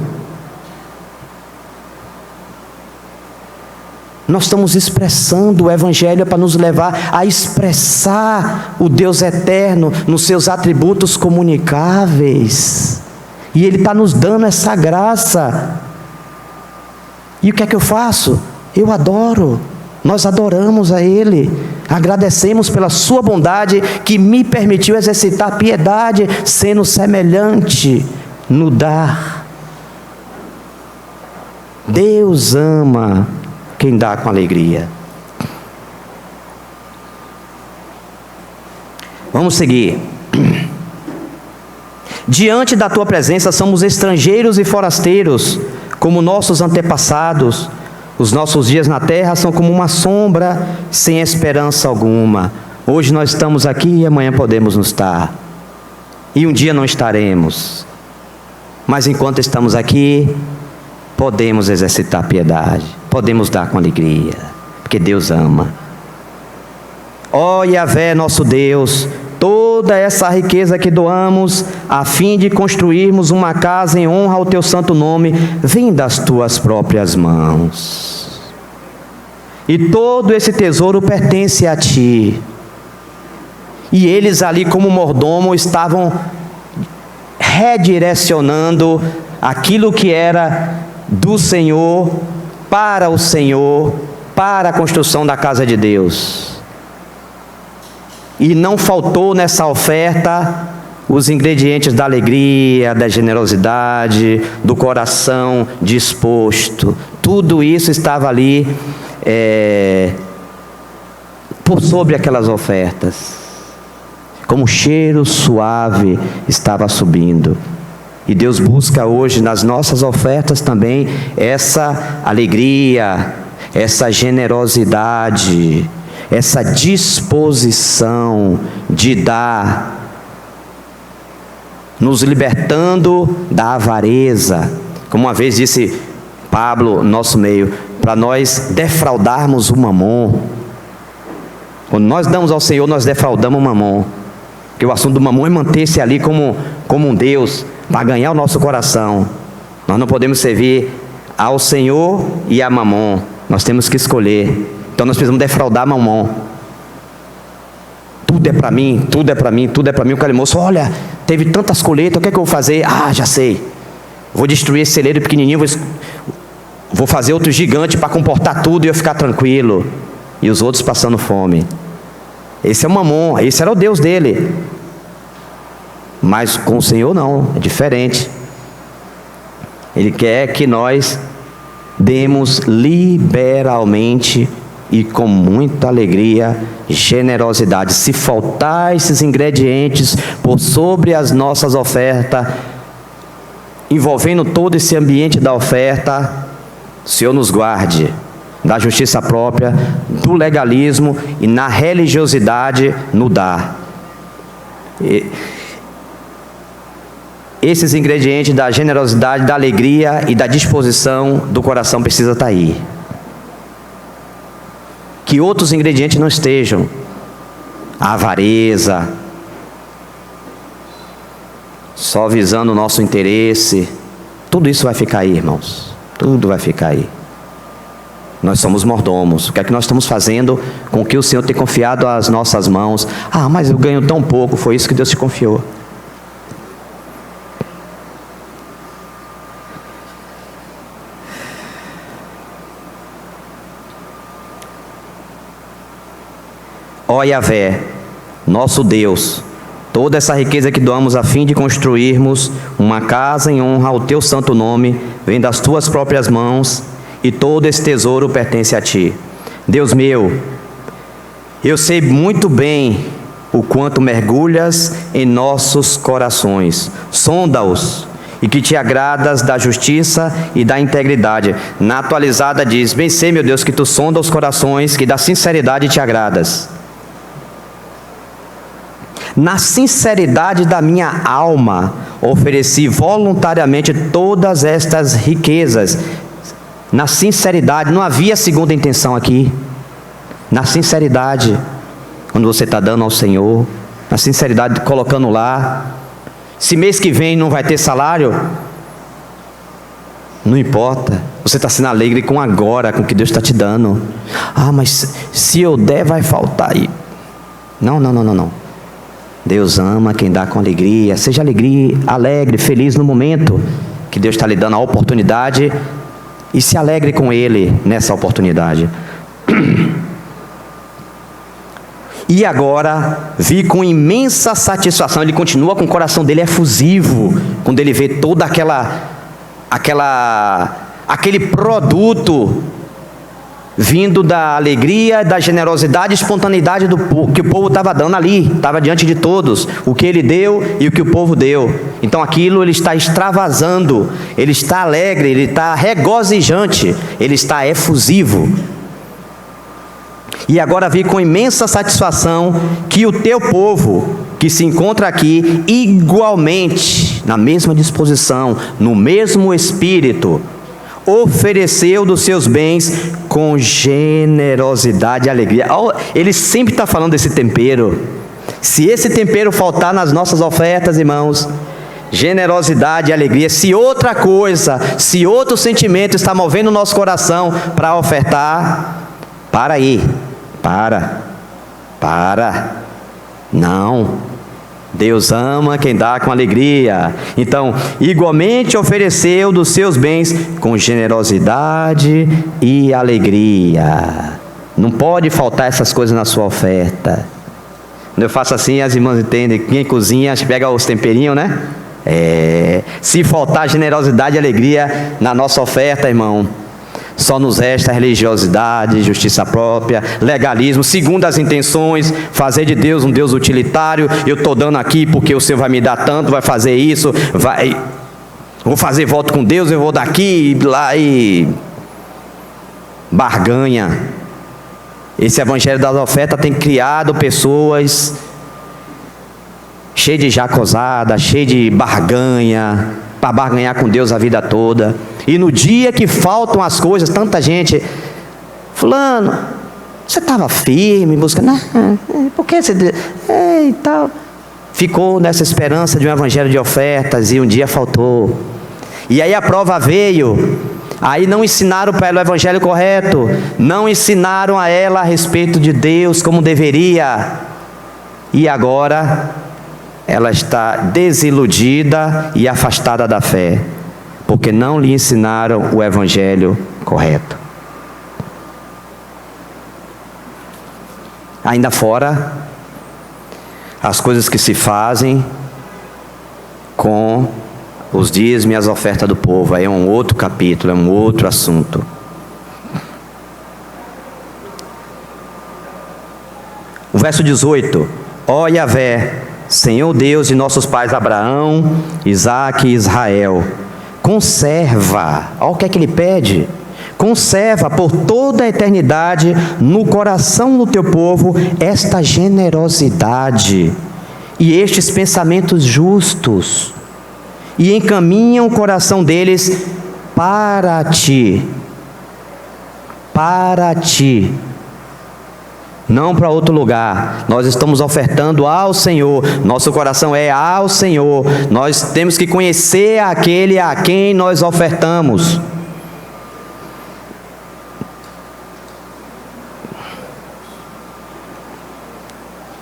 Nós estamos expressando o Evangelho para nos levar a expressar o Deus eterno nos seus atributos comunicáveis. E Ele está nos dando essa graça. E o que é que eu faço? Eu adoro. Nós adoramos a Ele. Agradecemos pela sua bondade que me permitiu exercitar piedade, sendo semelhante no dar. Deus ama quem dá com alegria. Vamos seguir. Diante da tua presença somos estrangeiros e forasteiros, como nossos antepassados. Os nossos dias na terra são como uma sombra, sem esperança alguma. Hoje nós estamos aqui e amanhã podemos não estar. E um dia não estaremos. Mas enquanto estamos aqui, podemos exercitar piedade, podemos dar com alegria, porque Deus ama. Ó Yahvé, nosso Deus, toda essa riqueza que doamos, a fim de construirmos uma casa em honra ao teu santo nome, vem das tuas próprias mãos. E todo esse tesouro pertence a ti. E eles ali como mordomo estavam redirecionando aquilo que era do Senhor, para o Senhor, para a construção da casa de Deus. E não faltou nessa oferta os ingredientes da alegria, da generosidade, do coração disposto. Tudo isso estava ali por sobre aquelas ofertas. Como cheiro suave estava subindo. E Deus busca hoje nas nossas ofertas também essa alegria, essa generosidade, essa disposição de dar, nos libertando da avareza. Como uma vez disse Pablo, nosso meio, para nós defraudarmos o mamon. Quando nós damos ao Senhor, nós defraudamos o mamon. Porque o assunto do mamon é manter-se ali como um Deus, para ganhar o nosso coração. Nós não podemos servir ao Senhor e a mamon. Nós temos que escolher. Então nós precisamos defraudar mamon. Tudo é para mim, tudo é para mim, tudo é para mim. O cara, moço, olha, teve tantas colheitas, o que é que eu vou fazer? Ah, já sei. Vou destruir esse celeiro pequenininho, vou fazer outro gigante para comportar tudo e eu ficar tranquilo. E os outros passando fome. Esse é o mamon, esse era o Deus dele. Mas com o Senhor não, é diferente. Ele quer que nós demos liberalmente e com muita alegria, generosidade. Se faltar esses ingredientes por sobre as nossas ofertas, envolvendo todo esse ambiente da oferta, o Senhor nos guarde da justiça própria, do legalismo e na religiosidade no dar. Esses ingredientes da generosidade, da alegria e da disposição do coração precisa estar aí. Que outros ingredientes não estejam. A avareza, só visando o nosso interesse. Tudo isso vai ficar aí, irmãos. Tudo vai ficar aí. Nós somos mordomos. O que é que nós estamos fazendo com o que o Senhor tem confiado às nossas mãos? Ah, mas eu ganho tão pouco. Foi isso que Deus te confiou. Ó Yahvé, nosso Deus, toda essa riqueza que doamos a fim de construirmos uma casa em honra ao teu santo nome, vem das tuas próprias mãos, e todo esse tesouro pertence a ti. Deus meu, eu sei muito bem o quanto mergulhas em nossos corações. Sonda-os, e que te agradas da justiça e da integridade. Na atualizada diz: bem sei, meu Deus, que tu sonda os corações, que da sinceridade te agradas. Na sinceridade da minha alma, ofereci voluntariamente todas estas riquezas. Na sinceridade, não havia segunda intenção aqui. Na sinceridade, quando você está dando ao Senhor, na sinceridade, colocando lá. Se mês que vem não vai ter salário, não importa, você está sendo alegre com agora, com o que Deus está te dando. Ah, mas se eu der vai faltar aí. Não. Deus ama quem dá com alegria. Seja alegre, feliz no momento que Deus está lhe dando a oportunidade, e se alegre com Ele nessa oportunidade. E agora vi com imensa satisfação. Ele continua com o coração dele efusivo quando ele vê toda aquele produto vindo da alegria, da generosidade e espontaneidade que o povo estava dando ali, estava diante de todos, o que ele deu e o que o povo deu. Então aquilo ele está extravasando, ele está alegre, ele está regozijante, ele está efusivo. E agora vi com imensa satisfação que o teu povo, que se encontra aqui, igualmente, na mesma disposição, no mesmo espírito, ofereceu dos seus bens com generosidade e alegria. Ele sempre está falando desse tempero. Se esse tempero faltar nas nossas ofertas, irmãos, generosidade e alegria, se outra coisa, se outro sentimento está movendo o nosso coração para ofertar, para aí. Não. Deus ama quem dá com alegria. Então, igualmente ofereceu dos seus bens com generosidade e alegria. Não pode faltar essas coisas na sua oferta. Quando eu faço assim, as irmãs entendem. Quem cozinha, pega os temperinhos, né? Se faltar generosidade e alegria na nossa oferta, irmão, só nos resta religiosidade, justiça própria, legalismo, segundo as intenções, fazer de Deus um Deus utilitário. Eu estou dando aqui porque o Senhor vai me dar tanto, vai fazer isso, vou fazer voto com Deus, eu vou daqui e lá e barganha. Esse evangelho das ofertas tem criado pessoas cheias de jacosada, cheias de barganha, para barganhar com Deus a vida toda. E no dia que faltam as coisas, tanta gente, fulano, você estava firme, buscando, por que você, e tal, ficou nessa esperança de um evangelho de ofertas e um dia faltou. E aí a prova veio, aí não ensinaram para ela o evangelho correto, não ensinaram a ela a respeito de Deus como deveria, e agora ela está desiludida e afastada da fé, porque não lhe ensinaram o evangelho correto. Ainda fora, as coisas que se fazem com os dízimos e as ofertas do povo, aí é um outro capítulo, é um outro assunto. O verso 18: Ó Yahvé, Senhor Deus de nossos pais Abraão, Isaque e Israel, conserva, olha o que é que ele pede, conserva por toda a eternidade no coração do teu povo esta generosidade e estes pensamentos justos, e encaminha o coração deles para ti, não para outro lugar. Nós estamos ofertando ao Senhor, nosso coração é ao Senhor, nós temos que conhecer aquele a quem nós ofertamos.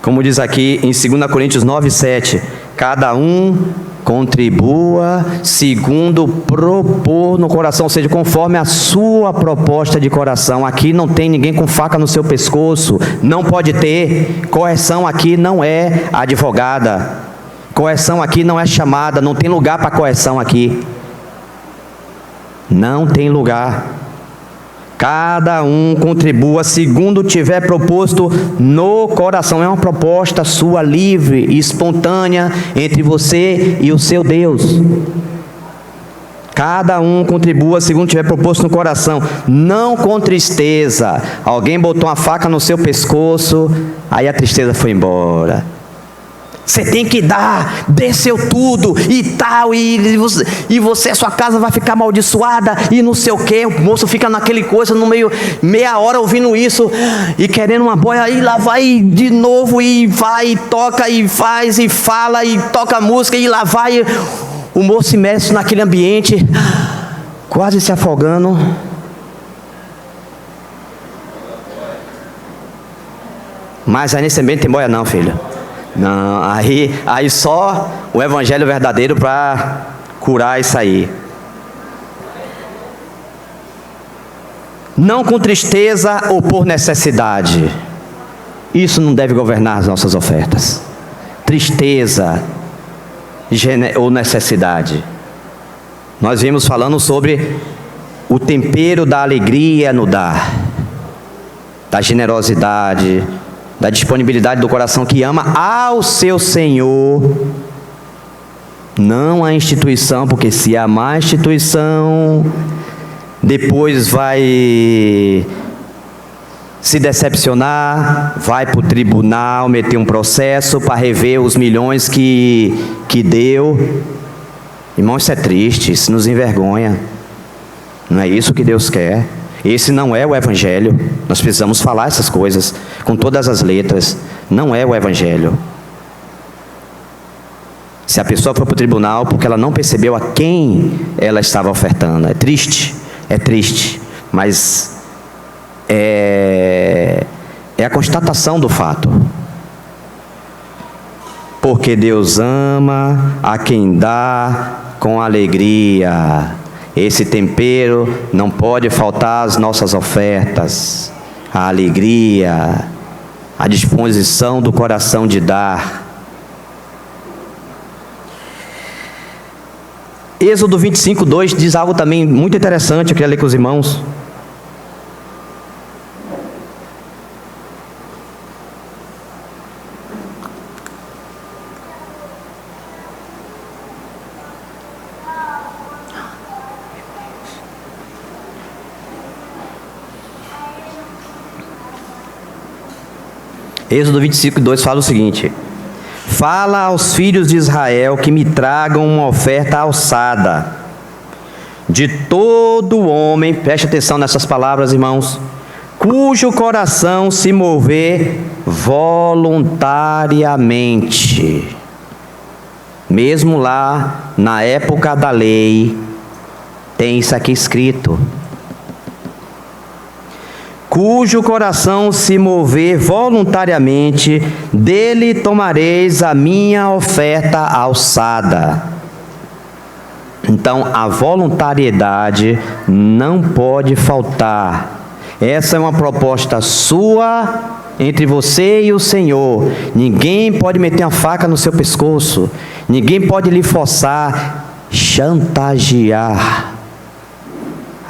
Como diz aqui em 2 Coríntios 9:7, cada um Contribua segundo propor no coração, ou seja, conforme a sua proposta de coração. Aqui não tem ninguém com faca no seu pescoço, não pode ter. Correção aqui não é advogada, correção aqui não é chamada, não tem lugar para correção aqui. Não tem lugar. Cada um contribua segundo tiver proposto no coração. É uma proposta sua, livre e espontânea, entre você e o seu Deus. Cada um contribua segundo tiver proposto no coração, não com tristeza. Alguém botou uma faca no seu pescoço, aí a tristeza foi embora. Você tem que dar, desceu tudo e tal, e você, sua casa vai ficar amaldiçoada e não sei o que. O moço fica naquele coisa, no meio, meia hora ouvindo isso e querendo uma boia, e lá vai de novo, e vai, e toca, e faz, e fala, e toca música, e lá vai. O moço se imerso naquele ambiente, quase se afogando. Mas aí nesse ambiente tem boia não, filho. Não, aí só o evangelho verdadeiro para curar isso aí. Não com tristeza ou por necessidade. Isso não deve governar as nossas ofertas. Tristeza ou necessidade. Nós vimos falando sobre o tempero da alegria no dar, da generosidade, da disponibilidade do coração que ama ao seu Senhor, não a instituição, porque se amar a instituição, depois vai se decepcionar, vai para o tribunal, meter um processo para rever os milhões que deu. Irmão, isso é triste, isso nos envergonha. Não é isso que Deus quer. Esse não é o Evangelho. Nós precisamos falar essas coisas com todas as letras. Não é o Evangelho. Se a pessoa for para o tribunal porque ela não percebeu a quem ela estava ofertando, é triste, mas é a constatação do fato. Porque Deus ama a quem dá com alegria. Esse tempero não pode faltar às nossas ofertas. A alegria, a disposição do coração de dar. Êxodo 25:2 diz algo também muito interessante, eu queria ler com os irmãos. Êxodo 25:2 fala o seguinte: fala aos filhos de Israel que me tragam uma oferta alçada de todo homem, preste atenção nessas palavras, irmãos, cujo coração se mover voluntariamente. Mesmo lá na época da lei, tem isso aqui escrito. Cujo coração se mover voluntariamente, dele tomareis a minha oferta alçada. Então, a voluntariedade não pode faltar. Essa é uma proposta sua, entre você e o Senhor. Ninguém pode meter a faca no seu pescoço. Ninguém pode lhe forçar, chantagear.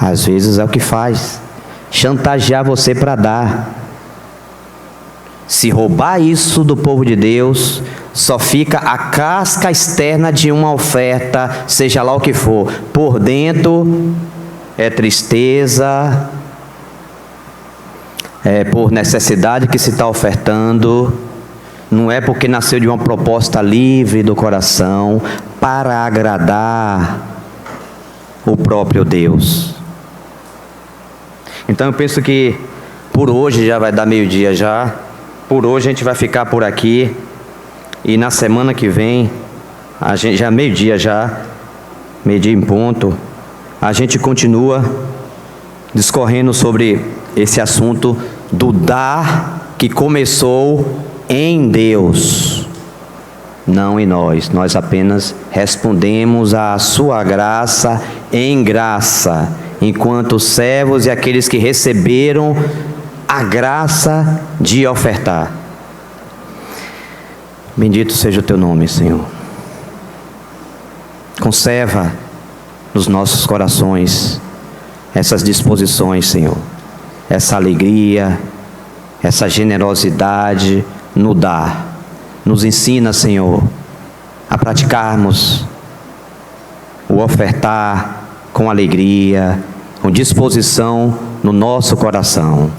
Às vezes é o que faz. Chantagear você para dar. Se roubar isso do povo de Deus, só fica a casca externa de uma oferta, seja lá o que for. Por dentro é tristeza, é por necessidade que se está ofertando, não é porque nasceu de uma proposta livre do coração para agradar o próprio Deus. Então eu penso que por hoje já vai dar meio-dia já. Por hoje a gente vai ficar por aqui. E na semana que vem, a gente, já meio-dia em ponto, a gente continua discorrendo sobre esse assunto do dar que começou em Deus. não em nós. Nós apenas respondemos à sua graça em graça, enquanto servos e aqueles que receberam a graça de ofertar. Bendito seja o teu nome, Senhor. Conserva nos nossos corações essas disposições, Senhor, essa alegria, essa generosidade no dar. Nos ensina, Senhor, a praticarmos o ofertar com alegria, com disposição no nosso coração.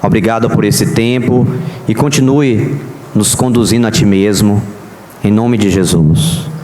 Obrigado por esse tempo e continue nos conduzindo a Ti mesmo, em nome de Jesus.